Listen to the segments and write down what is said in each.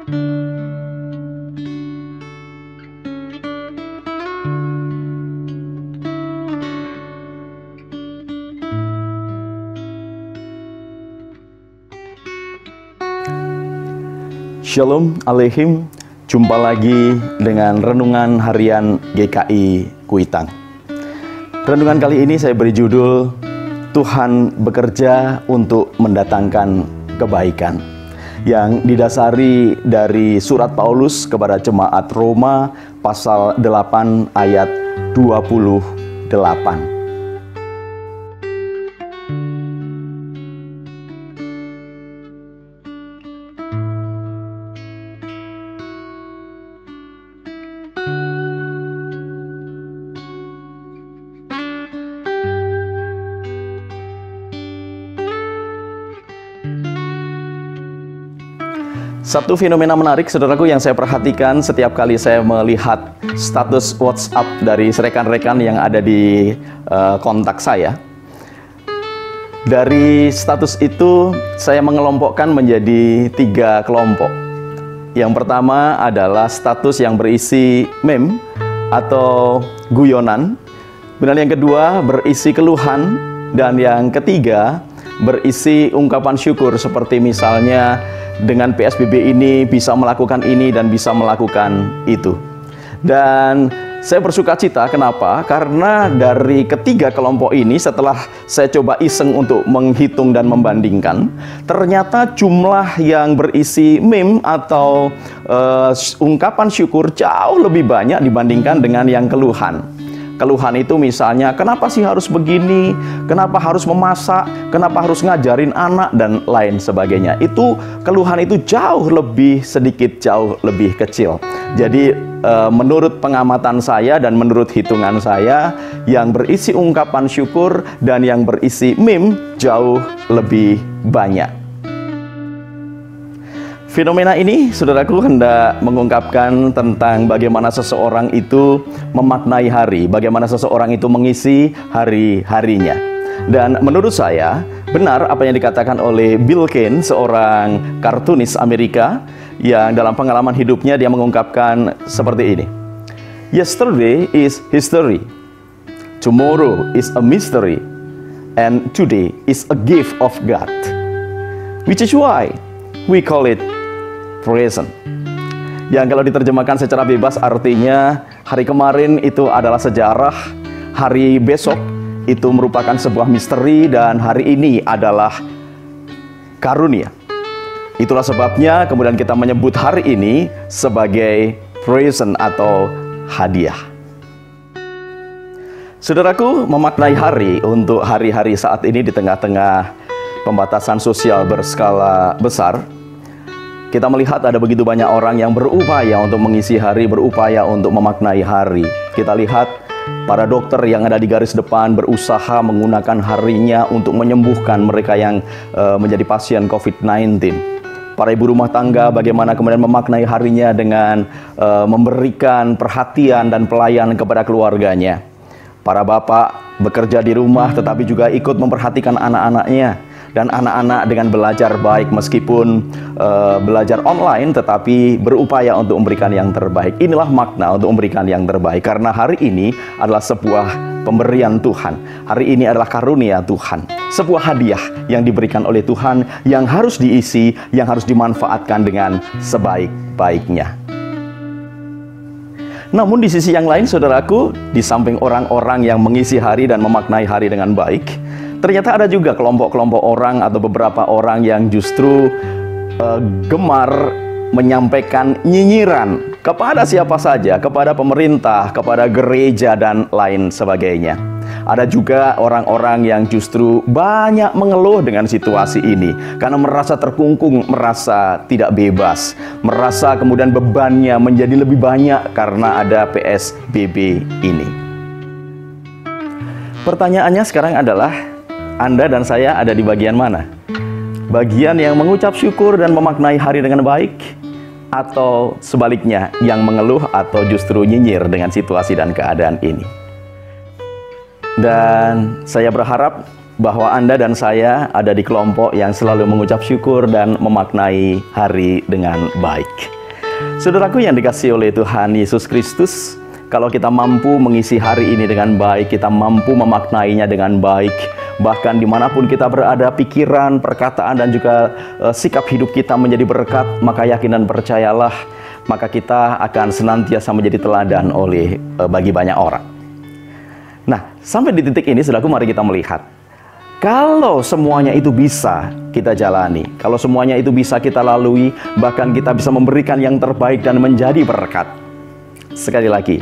Shalom Aleihim, jumpa lagi dengan Renungan Harian GKI Kuitang. Renungan kali ini saya beri judul Tuhan bekerja untuk mendatangkan kebaikan, yang didasari dari surat Paulus kepada jemaat Roma pasal 8 ayat 28. Satu fenomena menarik, saudaraku, yang saya perhatikan setiap kali saya melihat status WhatsApp dari rekan-rekan yang ada di kontak saya. Dari status itu, saya mengelompokkan menjadi 3 kelompok. Yang pertama adalah status yang berisi meme atau guyonan. Kemudian yang kedua berisi keluhan. Dan yang ketiga berisi ungkapan syukur, seperti misalnya dengan PSBB ini bisa melakukan ini dan bisa melakukan itu. Dan saya bersuka cita, kenapa? Karena dari ketiga kelompok ini, setelah saya coba iseng untuk menghitung dan membandingkan, ternyata jumlah yang berisi meme atau ungkapan syukur jauh lebih banyak dibandingkan dengan yang keluhan. Keluhan itu misalnya, kenapa sih harus begini? Kenapa harus memasak? Kenapa harus ngajarin anak? Dan lain sebagainya. Itu keluhan itu jauh lebih sedikit, jauh lebih kecil. Jadi menurut pengamatan saya dan menurut hitungan saya, yang berisi ungkapan syukur dan yang berisi meme jauh lebih banyak. Fenomena ini, saudaraku, hendak mengungkapkan tentang bagaimana seseorang itu memaknai hari, bagaimana seseorang itu mengisi hari-harinya. Dan menurut saya, benar apa yang dikatakan oleh Bill Kane, seorang kartunis Amerika, yang dalam pengalaman hidupnya dia mengungkapkan seperti ini. Yesterday is history, tomorrow is a mystery, and today is a gift of God. Which is why we call it present. Yang kalau diterjemahkan secara bebas artinya hari kemarin itu adalah sejarah, hari besok itu merupakan sebuah misteri, dan hari ini adalah karunia. Itulah sebabnya kemudian kita menyebut hari ini sebagai present atau hadiah. Saudaraku, memaknai hari untuk hari-hari saat ini di tengah-tengah pembatasan sosial berskala besar, kita melihat ada begitu banyak orang yang berupaya untuk mengisi hari, berupaya untuk memaknai hari. Kita lihat para dokter yang ada di garis depan berusaha menggunakan harinya untuk menyembuhkan mereka yang menjadi pasien COVID-19. Para ibu rumah tangga bagaimana kemudian memaknai harinya dengan memberikan perhatian dan pelayanan kepada keluarganya. Para bapak bekerja di rumah tetapi juga ikut memperhatikan anak-anaknya. Dan anak-anak dengan belajar baik meskipun belajar online, tetapi berupaya untuk memberikan yang terbaik. Inilah makna untuk memberikan yang terbaik, karena hari ini adalah sebuah pemberian Tuhan. Hari ini adalah karunia Tuhan, sebuah hadiah yang diberikan oleh Tuhan, yang harus diisi, yang harus dimanfaatkan dengan sebaik-baiknya. Namun di sisi yang lain, saudaraku, di samping orang-orang yang mengisi hari dan memaknai hari dengan baik, ternyata ada juga kelompok-kelompok orang atau beberapa orang yang justru gemar menyampaikan nyinyiran kepada siapa saja, kepada pemerintah, kepada gereja, dan lain sebagainya. Ada juga orang-orang yang justru banyak mengeluh dengan situasi ini karena merasa terkungkung, merasa tidak bebas, merasa kemudian bebannya menjadi lebih banyak karena ada PSBB ini. Pertanyaannya sekarang adalah, Anda dan saya ada di bagian mana? Bagian yang mengucap syukur dan memaknai hari dengan baik, atau sebaliknya yang mengeluh atau justru nyinyir dengan situasi dan keadaan ini? Dan saya berharap bahwa Anda dan saya ada di kelompok yang selalu mengucap syukur dan memaknai hari dengan baik. Saudaraku yang dikasihi oleh Tuhan Yesus Kristus, kalau kita mampu mengisi hari ini dengan baik, kita mampu memaknainya dengan baik, bahkan dimanapun kita berada, pikiran, perkataan, dan juga sikap hidup kita menjadi berkat, maka yakin dan percayalah, maka kita akan senantiasa menjadi teladan bagi banyak orang. Nah, sampai di titik ini, saudaraku, mari kita melihat. Kalau semuanya itu bisa kita jalani, kalau semuanya itu bisa kita lalui, bahkan kita bisa memberikan yang terbaik dan menjadi berkat. Sekali lagi,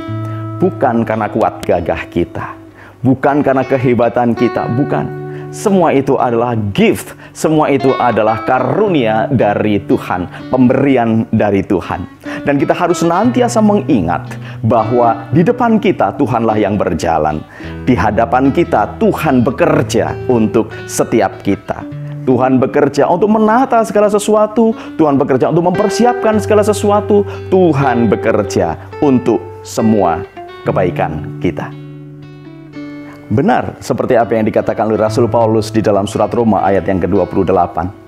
bukan karena kuat gagah kita, bukan karena kehebatan kita, bukan. Semua itu adalah gift, semua itu adalah karunia dari Tuhan, pemberian dari Tuhan. Dan kita harus senantiasa mengingat bahwa di depan kita Tuhanlah yang berjalan. Di hadapan kita Tuhan bekerja untuk setiap kita. Tuhan bekerja untuk menata segala sesuatu, Tuhan bekerja untuk mempersiapkan segala sesuatu, Tuhan bekerja untuk semua kebaikan kita. Benar seperti apa yang dikatakan oleh Rasul Paulus di dalam surat Roma ayat yang ke-28.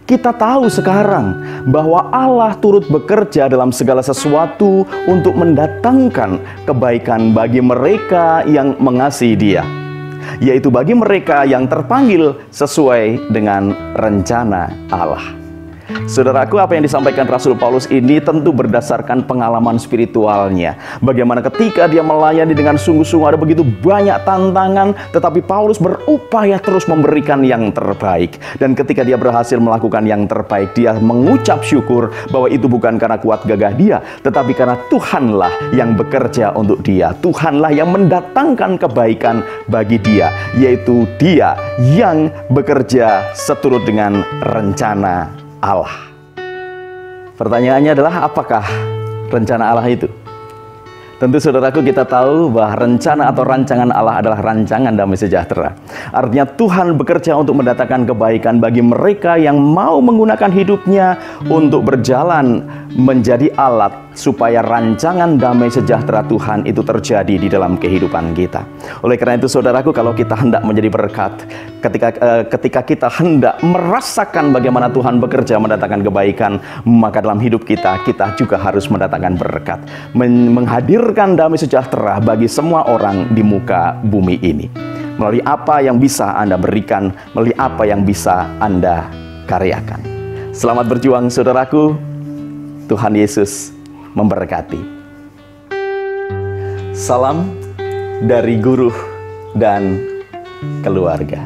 Kita tahu sekarang bahwa Allah turut bekerja dalam segala sesuatu untuk mendatangkan kebaikan bagi mereka yang mengasihi Dia, yaitu bagi mereka yang terpanggil sesuai dengan rencana Allah. Saudaraku, apa yang disampaikan Rasul Paulus ini tentu berdasarkan pengalaman spiritualnya. Bagaimana ketika dia melayani dengan sungguh-sungguh, ada begitu banyak tantangan, tetapi Paulus berupaya terus memberikan yang terbaik. Dan ketika dia berhasil melakukan yang terbaik, dia mengucap syukur bahwa itu bukan karena kuat gagah dia, tetapi karena Tuhanlah yang bekerja untuk dia. Tuhanlah yang mendatangkan kebaikan bagi dia, yaitu Dia yang bekerja seturut dengan rencana Allah. Pertanyaannya adalah, apakah rencana Allah itu? Tentu saudaraku, kita tahu bahwa rencana atau rancangan Allah adalah rancangan damai sejahtera. Artinya Tuhan bekerja untuk mendatangkan kebaikan bagi mereka yang mau menggunakan hidupnya untuk berjalan menjadi alat supaya rancangan damai sejahtera Tuhan itu terjadi di dalam kehidupan kita. Oleh karena itu saudaraku, kalau kita hendak menjadi berkat, ketika kita hendak merasakan bagaimana Tuhan bekerja mendatangkan kebaikan, maka dalam hidup kita juga harus mendatangkan berkat, menghadirkan damai sejahtera bagi semua orang di muka bumi ini. Melalui apa yang bisa Anda berikan, melalui apa yang bisa Anda karyakan. Selamat berjuang saudaraku. Tuhan Yesus memberkati. Salam dari guru dan keluarga.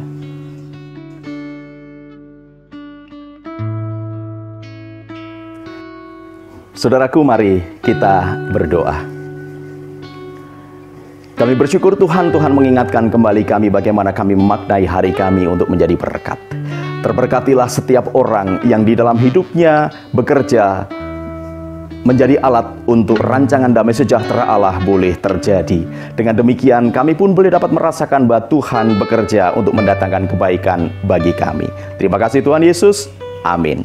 Saudaraku, mari kita berdoa. Kami bersyukur Tuhan mengingatkan kembali kami bagaimana kami memaknai hari kami untuk menjadi berkat. Terberkatilah setiap orang yang di dalam hidupnya bekerja menjadi alat untuk rancangan damai sejahtera Allah boleh terjadi. Dengan demikian kami pun boleh dapat merasakan bahwa Tuhan bekerja untuk mendatangkan kebaikan bagi kami. Terima kasih Tuhan Yesus. Amin.